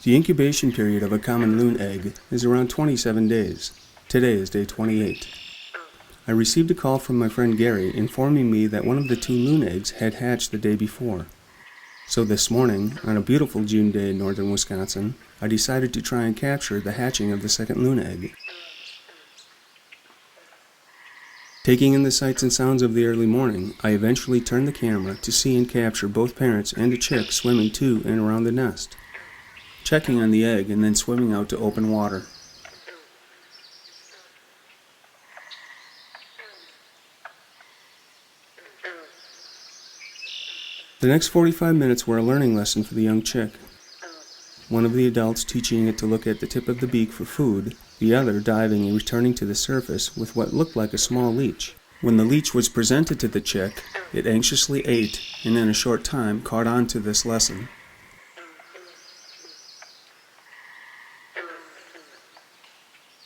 The incubation period of a common loon egg is around 27 days. Today is day 28. I received a call from my friend Gary informing me that one of the 2 loon eggs had hatched the day before. So this morning, on a beautiful June day in northern Wisconsin, I decided to try and capture the hatching of the second loon egg. Taking in the sights and sounds of the early morning, I eventually turned the camera to see and capture both parents and a chick swimming to and around the nest, checking on the egg and then swimming out to open water. The next 45 minutes were a learning lesson for the young chick. One of the adults teaching it to look at the tip of the beak for food, the other diving and returning to the surface with what looked like a small leech. When the leech was presented to the chick, it anxiously ate and in a short time caught on to this lesson.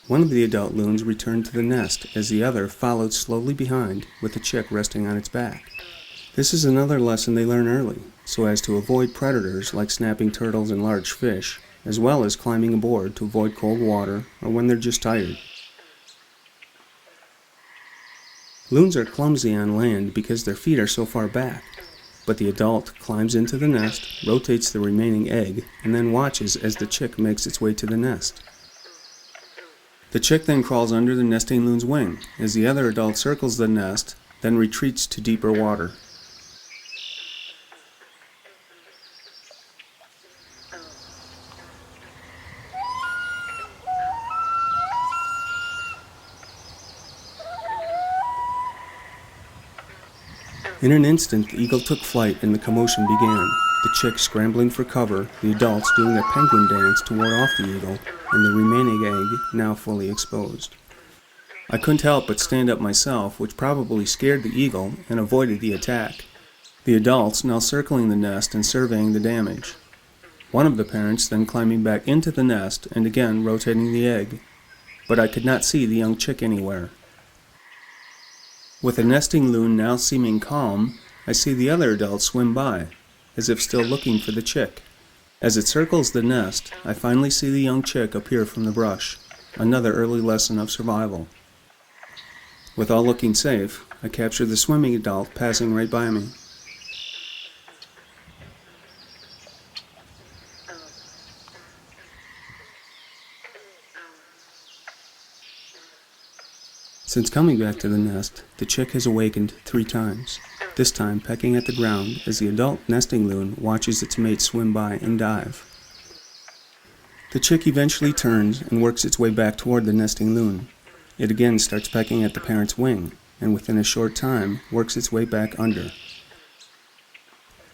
One of the adult loons returned to the nest as the other followed slowly behind with the chick resting on its back. This is another lesson they learn early, so as to avoid predators like snapping turtles and large fish, as well as climbing aboard to avoid cold water or when they're just tired. Loons are clumsy on land because their feet are so far back, but the adult climbs into the nest, rotates the remaining egg, and then watches as the chick makes its way to the nest. The chick then crawls under the nesting loon's wing as the other adult circles the nest, then retreats to deeper water. In an instant, the eagle took flight and the commotion began, the chick scrambling for cover, the adults doing a penguin dance to ward off the eagle, and the remaining egg now fully exposed. I couldn't help but stand up myself, which probably scared the eagle and avoided the attack. The adults now circling the nest and surveying the damage. One of the parents then climbing back into the nest and again rotating the egg, but I could not see the young chick anywhere. With the nesting loon now seeming calm, I see the other adult swim by, as if still looking for the chick. As it circles the nest, I finally see the young chick appear from the brush, another early lesson of survival. With all looking safe, I capture the swimming adult passing right by me. Since coming back to the nest, the chick has awakened 3 times, this time pecking at the ground as the adult nesting loon watches its mate swim by and dive. The chick eventually turns and works its way back toward the nesting loon. It again starts pecking at the parent's wing, and within a short time works its way back under.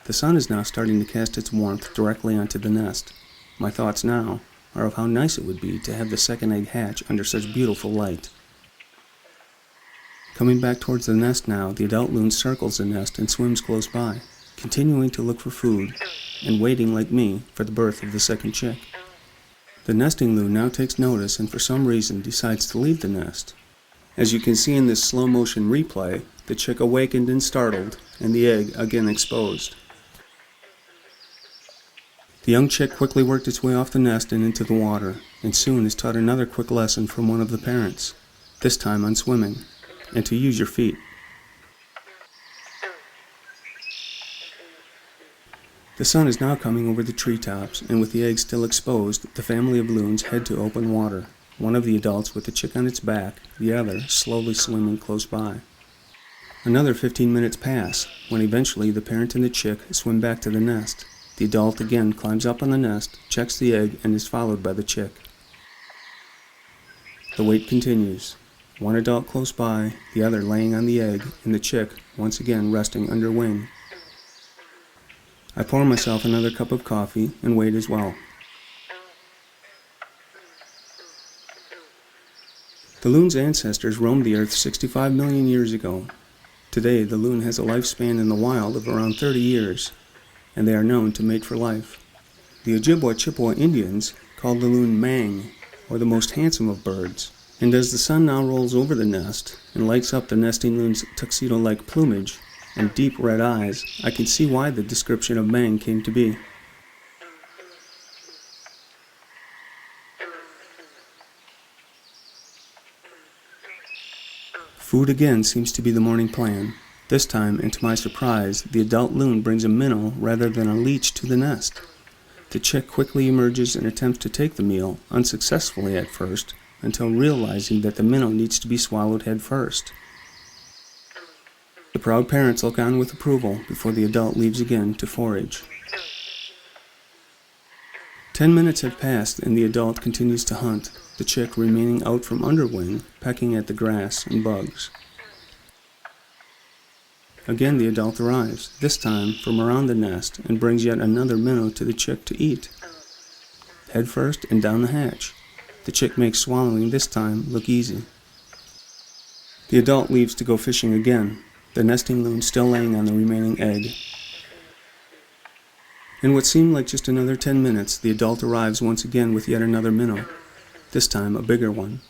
The sun is now starting to cast its warmth directly onto the nest. My thoughts now are of how nice it would be to have the second egg hatch under such beautiful light. Coming back towards the nest now, the adult loon circles the nest and swims close by, continuing to look for food and waiting, like me, for the birth of the second chick. The nesting loon now takes notice and for some reason decides to leave the nest. As you can see in this slow motion replay, the chick awakened and startled, and the egg again exposed. The young chick quickly worked its way off the nest and into the water, and soon is taught another quick lesson from one of the parents, this time on swimming, and to use your feet. The sun is now coming over the treetops, and with the egg still exposed, the family of loons head to open water, one of the adults with the chick on its back, the other slowly swimming close by. Another 15 minutes pass, when eventually the parent and the chick swim back to the nest. The adult again climbs up on the nest, checks the egg, and is followed by the chick. The wait continues. One adult close by, the other laying on the egg, and the chick once again resting under wing. I pour myself another cup of coffee and wait as well. The loon's ancestors roamed the earth 65 million years ago. Today, the loon has a lifespan in the wild of around 30 years, and they are known to mate for life. The Ojibwa-Chippewa Indians called the loon Mang, or the most handsome of birds. And as the sun now rolls over the nest and lights up the nesting loon's tuxedo-like plumage and deep red eyes, I can see why the description of Mang came to be. Food again seems to be the morning plan. This time, and to my surprise, the adult loon brings a minnow rather than a leech to the nest. The chick quickly emerges and attempts to take the meal, unsuccessfully at first, until realizing that the minnow needs to be swallowed head first. The proud parents look on with approval before the adult leaves again to forage. 10 minutes have passed and the adult continues to hunt, the chick remaining out from underwing, pecking at the grass and bugs. Again the adult arrives, this time from around the nest, and brings yet another minnow to the chick to eat. Head first and down the hatch. The chick makes swallowing this time look easy. The adult leaves to go fishing again, the nesting loon still laying on the remaining egg. In what seemed like just another 10 minutes, the adult arrives once again with yet another minnow, this time a bigger one.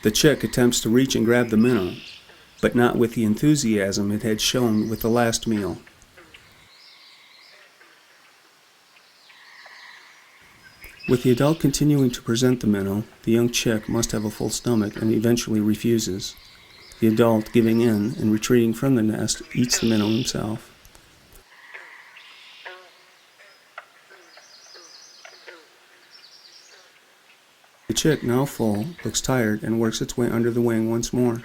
The chick attempts to reach and grab the minnow, but not with the enthusiasm it had shown with the last meal. With the adult continuing to present the minnow, the young chick must have a full stomach and eventually refuses. The adult, giving in and retreating from the nest, eats the minnow himself. The chick, now full, looks tired and works its way under the wing once more,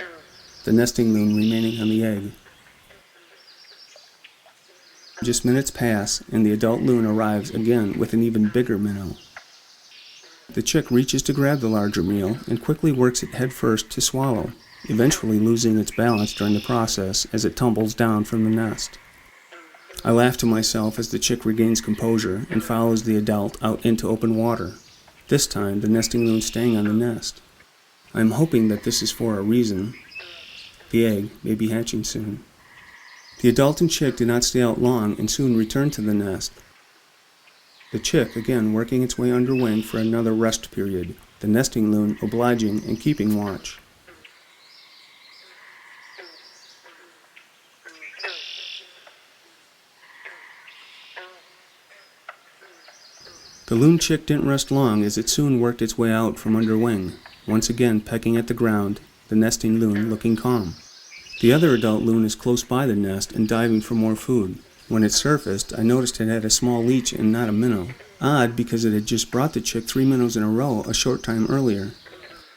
the nesting loon remaining on the egg. Just minutes pass, and the adult loon arrives again with an even bigger minnow. The chick reaches to grab the larger meal and quickly works it head first to swallow, eventually losing its balance during the process as it tumbles down from the nest. I laugh to myself as the chick regains composure and follows the adult out into open water, this time the nesting loon staying on the nest. I am hoping that this is for a reason. The egg may be hatching soon. The adult and chick did not stay out long and soon return to the nest. The chick again working its way under wing for another rest period, the nesting loon obliging and keeping watch. The loon chick didn't rest long as it soon worked its way out from under wing, once again pecking at the ground, the nesting loon looking calm. The other adult loon is close by the nest and diving for more food. When it surfaced, I noticed it had a small leech and not a minnow. Odd, because it had just brought the chick 3 minnows in a row a short time earlier.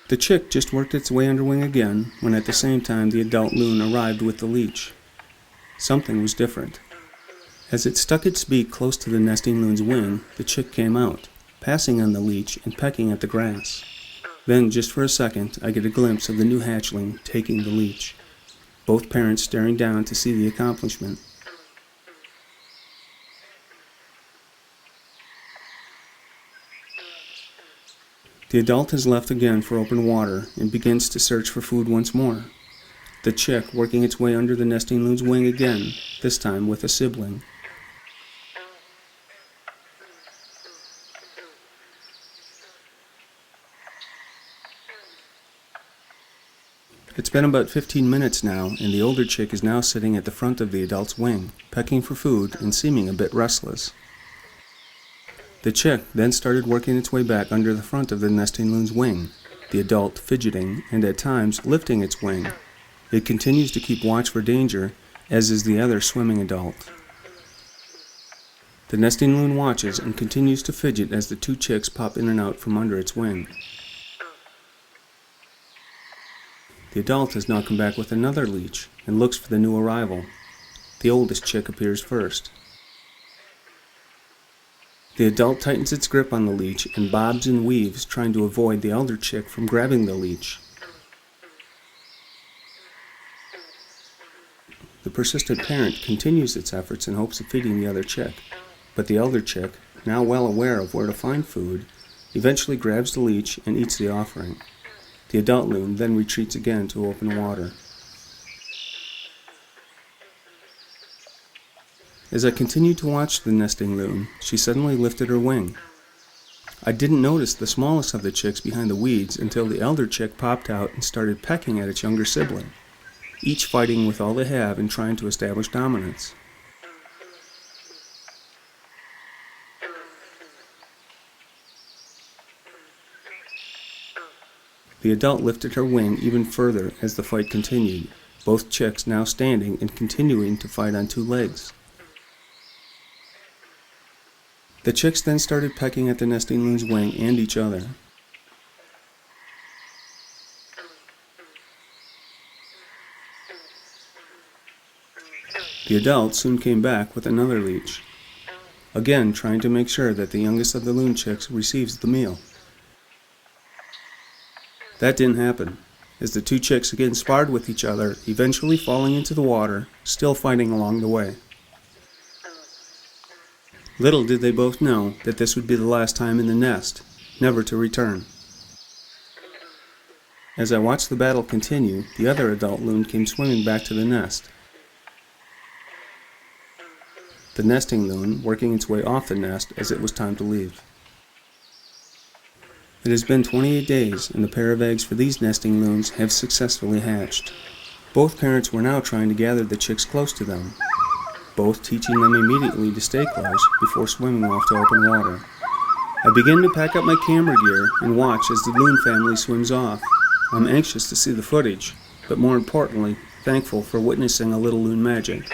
The chick just worked its way under wing again, when at the same time the adult loon arrived with the leech. Something was different. As it stuck its beak close to the nesting loon's wing, the chick came out, passing on the leech and pecking at the grass. Then, just for a second, I get a glimpse of the new hatchling taking the leech, both parents staring down to see the accomplishment. The adult has left again for open water and begins to search for food once more. The chick working its way under the nesting loon's wing again, this time with a sibling. It's been about 15 minutes now, and the older chick is now sitting at the front of the adult's wing, pecking for food and seeming a bit restless. The chick then started working its way back under the front of the nesting loon's wing, the adult fidgeting and at times lifting its wing. It continues to keep watch for danger, as is the other swimming adult. The nesting loon watches and continues to fidget as the two chicks pop in and out from under its wing. The adult has now come back with another leech and looks for the new arrival. The oldest chick appears first. The adult tightens its grip on the leech and bobs and weaves, trying to avoid the elder chick from grabbing the leech. The persistent parent continues its efforts in hopes of feeding the other chick, but the elder chick, now well aware of where to find food, eventually grabs the leech and eats the offering. The adult loon then retreats again to open water. As I continued to watch the nesting loon, she suddenly lifted her wing. I didn't notice the smallest of the chicks behind the weeds until the elder chick popped out and started pecking at its younger sibling, each fighting with all they have and trying to establish dominance. The adult lifted her wing even further as the fight continued, both chicks now standing and continuing to fight on two legs. The chicks then started pecking at the nesting loon's wing and each other. The adult soon came back with another leech, again trying to make sure that the youngest of the loon chicks receives the meal. That didn't happen, as the two chicks again sparred with each other, eventually falling into the water, still fighting along the way. Little did they both know that this would be the last time in the nest, never to return. As I watched the battle continue, the other adult loon came swimming back to the nest. The nesting loon working its way off the nest as it was time to leave. It has been 28 days, and the pair of eggs for these nesting loons have successfully hatched. Both parents were now trying to gather the chicks close to them, both teaching them immediately to stay close before swimming off to open water. I begin to pack up my camera gear and watch as the loon family swims off. I'm anxious to see the footage, but more importantly, thankful for witnessing a little loon magic.